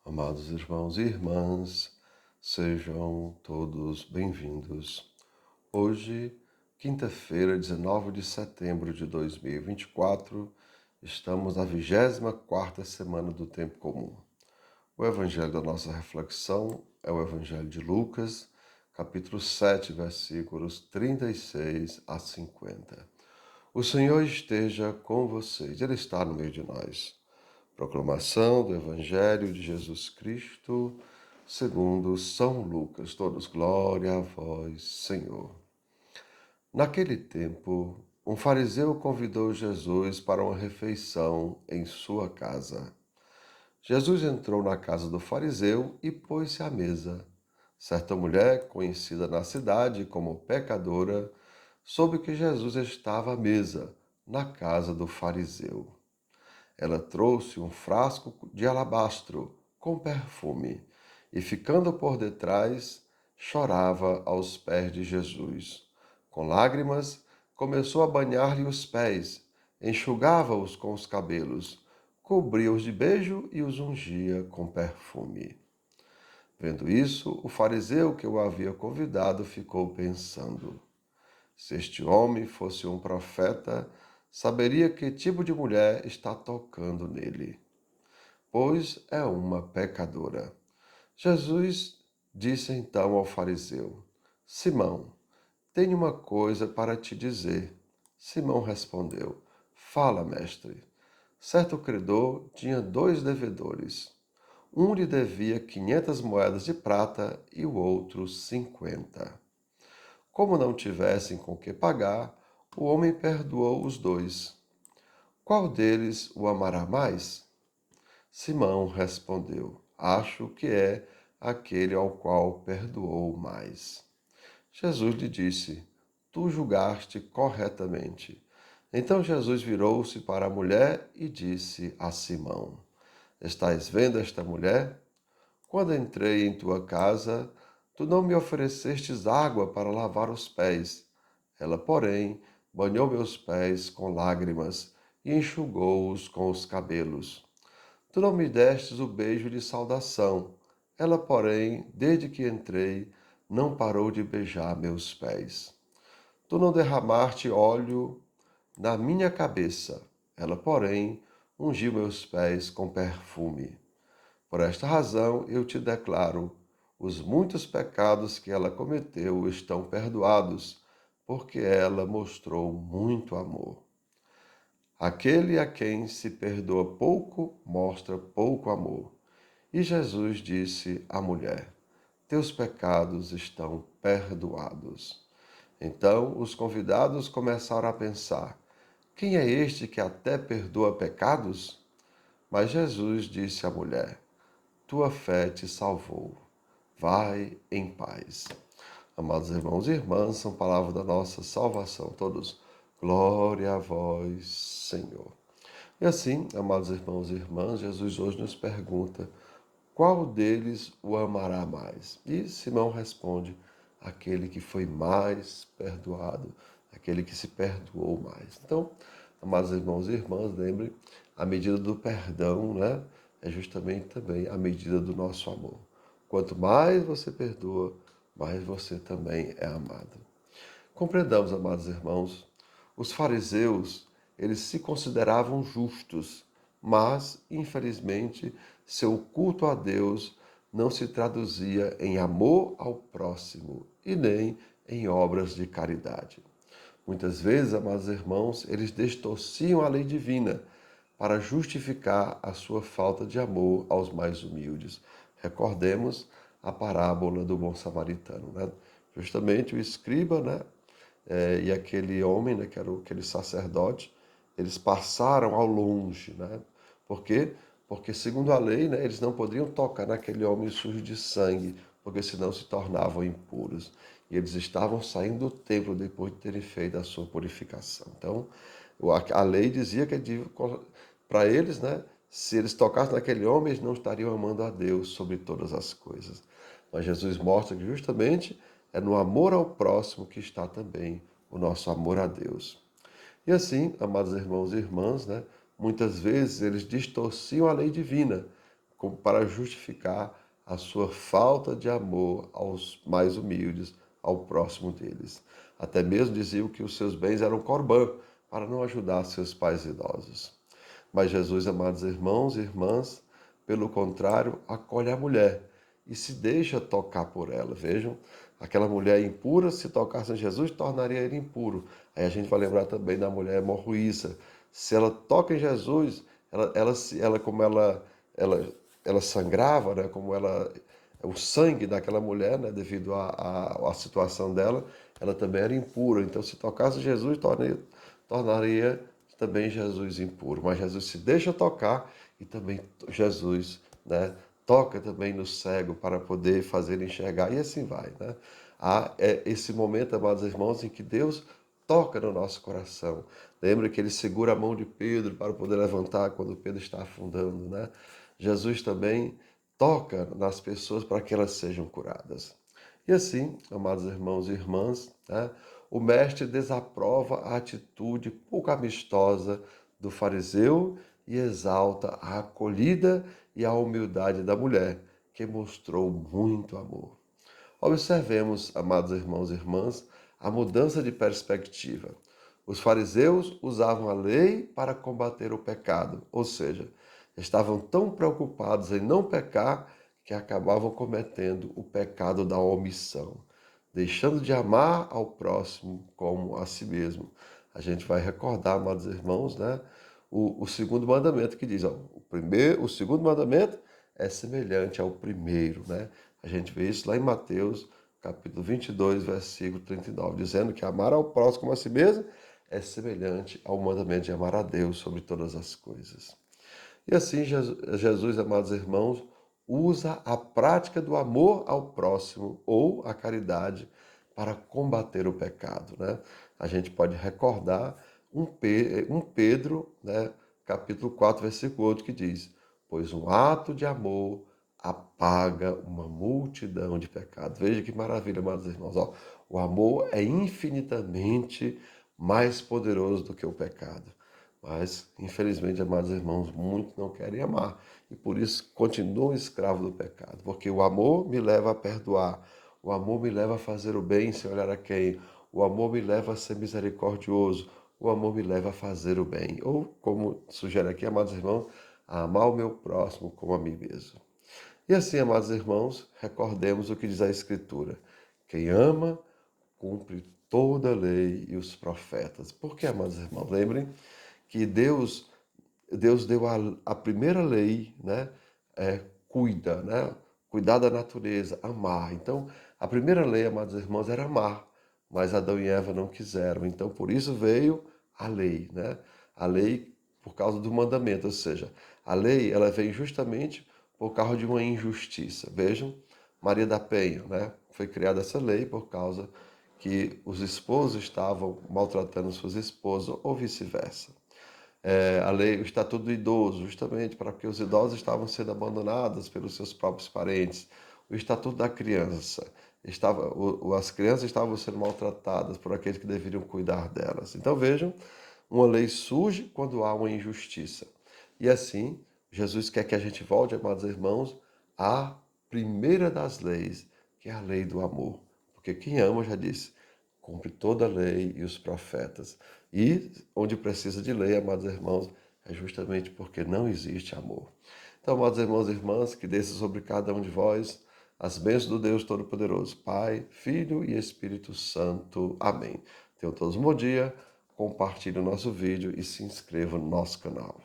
Amados irmãos e irmãs, sejam todos bem-vindos. Hoje, quinta-feira, 19 de setembro de 2024, estamos na 24ª semana do Tempo Comum. O evangelho da nossa reflexão é o evangelho de Lucas, capítulo 7, versículos 36 a 50. O Senhor esteja com vocês, Ele está no meio de nós. Proclamação do Evangelho de Jesus Cristo, segundo São Lucas. Todos glória a vós, Senhor. Naquele tempo, um fariseu convidou Jesus para uma refeição em sua casa. Jesus entrou na casa do fariseu e pôs-se à mesa. Certa mulher, conhecida na cidade como pecadora, soube que Jesus estava à mesa, na casa do fariseu. Ela trouxe um frasco de alabastro com perfume e, ficando por detrás, chorava aos pés de Jesus. Com lágrimas, começou a banhar-lhe os pés, enxugava-os com os cabelos, cobria-os de beijo e os ungia com perfume. Vendo isso, o fariseu que o havia convidado ficou pensando: se este homem fosse um profeta, saberia que tipo de mulher está tocando nele, pois é uma pecadora. Jesus disse então ao fariseu: Simão, tenho uma coisa para te dizer. Simão respondeu: Fala, mestre. Certo credor tinha 2 devedores. Um lhe devia 500 moedas de prata e o outro 50. Como não tivessem com que pagar, o homem perdoou os dois. Qual deles o amará mais? Simão respondeu: Acho que é aquele ao qual perdoou mais. Jesus lhe disse: Tu julgaste corretamente. Então Jesus virou-se para a mulher e disse a Simão: Estás vendo esta mulher? Quando entrei em tua casa, tu não me oferecestes água para lavar os pés. Ela, porém, banhou meus pés com lágrimas e enxugou-os com os cabelos. Tu não me destes o beijo de saudação. Ela, porém, desde que entrei, não parou de beijar meus pés. Tu não derramaste óleo na minha cabeça. Ela, porém, ungiu meus pés com perfume. Por esta razão eu te declaro: os muitos pecados que ela cometeu estão perdoados, porque ela mostrou muito amor. Aquele a quem se perdoa pouco, mostra pouco amor. E Jesus disse à mulher: Teus pecados estão perdoados. Então os convidados começaram a pensar: Quem é este que até perdoa pecados? Mas Jesus disse à mulher: Tua fé te salvou. Vai em paz. Amados irmãos e irmãs, são palavras da nossa salvação. Todos, glória a vós, Senhor. E assim, amados irmãos e irmãs, Jesus hoje nos pergunta: qual deles o amará mais? E Simão responde: aquele que foi mais perdoado, aquele que se perdoou mais. Então, amados irmãos e irmãs, lembrem, a medida do perdão, né, é justamente também a medida do nosso amor. Quanto mais você perdoa, mais você também é amado. Compreendamos, amados irmãos, os fariseus, eles se consideravam justos, mas, infelizmente, seu culto a Deus não se traduzia em amor ao próximo e nem em obras de caridade. Muitas vezes, amados irmãos, eles distorciam a lei divina para justificar a sua falta de amor aos mais humildes. Recordemos a parábola do bom samaritano, né? Justamente o escriba, né, e aquele homem, né, que era aquele sacerdote, eles passaram ao longe, né? Por quê? Porque, segundo a lei, né, eles não poderiam tocar naquele homem sujo de sangue, porque senão se tornavam impuros. E eles estavam saindo do templo depois de terem feito a sua purificação. Então, a lei dizia que para eles, né, se eles tocassem naquele homem, eles não estariam amando a Deus sobre todas as coisas. Mas Jesus mostra que justamente é no amor ao próximo que está também o nosso amor a Deus. E assim, amados irmãos e irmãs, né, muitas vezes eles distorciam a lei divina, como para justificar a sua falta de amor aos mais humildes, ao próximo deles. Até mesmo diziam que os seus bens eram corbã, para não ajudar seus pais idosos. Mas Jesus, amados irmãos e irmãs, pelo contrário, acolhe a mulher e se deixa tocar por ela. Vejam, aquela mulher impura, se tocasse em Jesus, tornaria ele impuro. Aí a gente vai lembrar também da mulher hemorroíça. Se ela toca em Jesus, ela sangrava, né? Como ela, o sangue daquela mulher, né? Devido à situação dela, ela também era impura. Então, se tocasse em Jesus, tornaria também Jesus impuro. Mas Jesus se deixa tocar e também Jesus, né? Toca também no cego para poder fazer ele enxergar, e assim vai, né? Há esse momento, amados irmãos, em que Deus toca no nosso coração. Lembra que ele segura a mão de Pedro para poder levantar quando Pedro está afundando, né? Jesus também toca nas pessoas para que elas sejam curadas. E assim, amados irmãos e irmãs, né, o mestre desaprova a atitude pouco amistosa do fariseu e exalta a acolhida e a humildade da mulher, que mostrou muito amor. Observemos, amados irmãos e irmãs, a mudança de perspectiva. Os fariseus usavam a lei para combater o pecado, ou seja, estavam tão preocupados em não pecar que acabavam cometendo o pecado da omissão, deixando de amar ao próximo como a si mesmo. A gente vai recordar, amados irmãos, né, o segundo mandamento que diz, ó, o segundo mandamento é semelhante ao primeiro, né? A gente vê isso lá em Mateus, capítulo 22, versículo 39, dizendo que amar ao próximo como a si mesmo é semelhante ao mandamento de amar a Deus sobre todas as coisas. E assim, Jesus, amados irmãos, usa a prática do amor ao próximo ou a caridade para combater o pecado, né? A gente pode recordar um Pedro, né, capítulo 4, versículo 8, que diz: pois um ato de amor apaga uma multidão de pecados. Veja que maravilha, amados irmãos. Ó, o amor é infinitamente mais poderoso do que o pecado. Mas, infelizmente, amados irmãos, muitos não querem amar. E por isso continuam escravos do pecado. Porque o amor me leva a perdoar. O amor me leva a fazer o bem sem olhar a quem. O amor me leva a ser misericordioso. O amor me leva a fazer o bem. Ou, como sugere aqui, amados irmãos, a amar o meu próximo como a mim mesmo. E assim, amados irmãos, recordemos o que diz a Escritura. Quem ama, cumpre toda a lei e os profetas. Por que, amados irmãos? Lembrem que Deus deu a primeira lei, né? Cuida, né? Cuidar da natureza, amar. Então, a primeira lei, amados irmãos, era amar, mas Adão e Eva não quiseram. Então, por isso veio a lei, né? A lei por causa do mandamento, ou seja, a lei ela vem justamente por causa de uma injustiça. Vejam, Maria da Penha, né? Foi criada essa lei por causa que os esposos estavam maltratando suas esposas ou vice-versa. A lei, o Estatuto do Idoso, justamente para que os idosos estavam sendo abandonados pelos seus próprios parentes. O Estatuto da Criança, as crianças estavam sendo maltratadas por aqueles que deveriam cuidar delas. Então vejam, uma lei surge quando há uma injustiça. E assim, Jesus quer que a gente volte, amados irmãos, à primeira das leis, que é a lei do amor. Porque quem ama, já disse, cumpre toda a lei e os profetas. E onde precisa de lei, amados irmãos, é justamente porque não existe amor. Então, amados irmãos e irmãs, que desça sobre cada um de vós as bênçãos do Deus Todo-Poderoso, Pai, Filho e Espírito Santo. Amém. Tenham todos um bom dia, compartilhe o nosso vídeo e se inscreva no nosso canal.